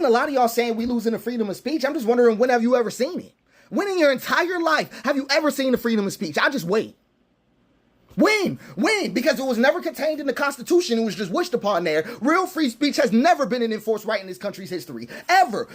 a lot of y'all saying we losing the freedom of speech. I'm just wondering, when have you ever seen it? When in your entire life have you ever seen the freedom of speech? I just wait. When? Because it was never contained in the Constitution. It was just wished upon there. Real free speech has never been an enforced right in this country's history. Ever.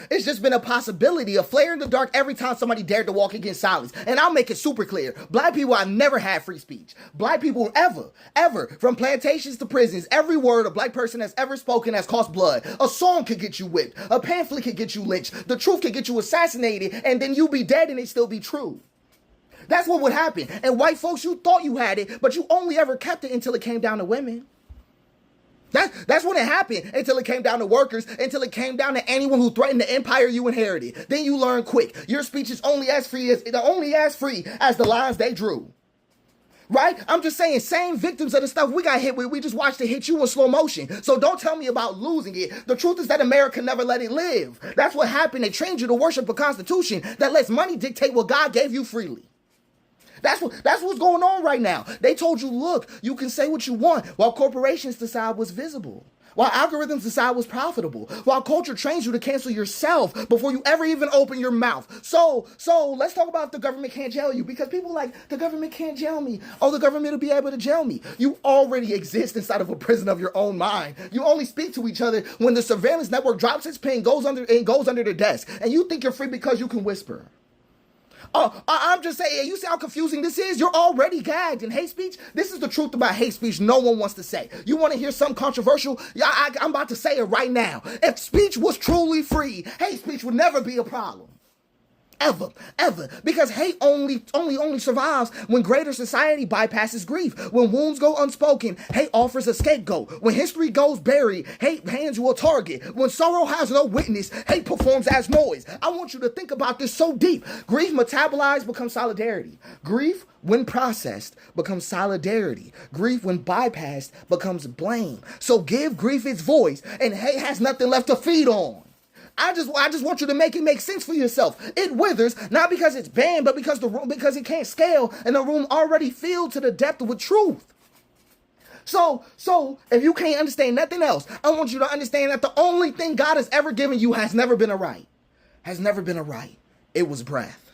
It's just been a possibility, a flare in the dark every time somebody dared to walk against silence. And I'll make it super clear. Black people have never had free speech. Black people ever, from plantations to prisons, every word a black person has ever spoken has cost blood. A song could get you whipped. A pamphlet could get you lynched. The truth could get you assassinated, and then you be dead and it still be true. That's what would happen. And white folks, you thought you had it, but you only ever kept it until it came down to women. That's when it happened, until it came down to workers, until it came down to anyone who threatened the empire you inherited. Then you learn quick. Your speech is only as free as the lines they drew. Right? I'm just saying, same victims of the stuff we got hit with, we just watched it hit you in slow motion. So don't tell me about losing it. The truth is that America never let it live. That's what happened. They trained you to worship a constitution that lets money dictate what God gave you freely. That's what's going on right now. They told you, look, you can say what you want while corporations decide what's visible, while algorithms decide what's profitable, while culture trains you to cancel yourself before you ever even open your mouth. So let's talk about if the government can't jail you, because people like, the government can't jail me. Oh, the government will be able to jail me. You already exist inside of a prison of your own mind. You only speak to each other when the surveillance network drops its pin, goes under their desk, and you think you're free because you can whisper. Oh, I'm just saying, you see how confusing this is? You're already gagged in hate speech. This is the truth about hate speech no one wants to say. You want to hear something controversial? Yeah, I'm about to say it right now. If speech was truly free, hate speech would never be a problem. Ever. Because hate only survives when greater society bypasses grief. When wounds go unspoken, hate offers a scapegoat. When history goes buried, hate hands you a target. When sorrow has no witness, hate performs as noise. I want you to think about this so deep. Grief metabolized becomes solidarity. Grief, when processed, becomes solidarity. Grief, when bypassed, becomes blame. So give grief its voice, and hate has nothing left to feed on. I just want you to make it make sense for yourself. It withers, not because it's banned, but because it can't scale, and the room already filled to the depth with truth. So if you can't understand nothing else, I want you to understand that the only thing God has ever given you has never been a right. It was breath.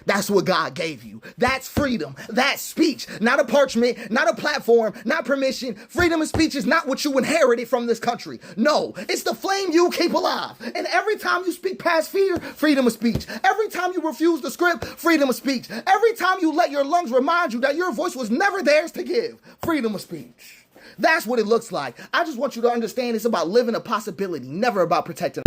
That's what God gave you. That's freedom. That's speech. Not a parchment, not a platform, not permission. Freedom of speech is not what you inherited from this country. No, it's the flame you keep alive. And every time you speak past fear, freedom of speech. Every time you refuse the script, freedom of speech. Every time you let your lungs remind you that your voice was never theirs to give, freedom of speech. That's what it looks like. I just want you to understand it's about living a possibility, never about protecting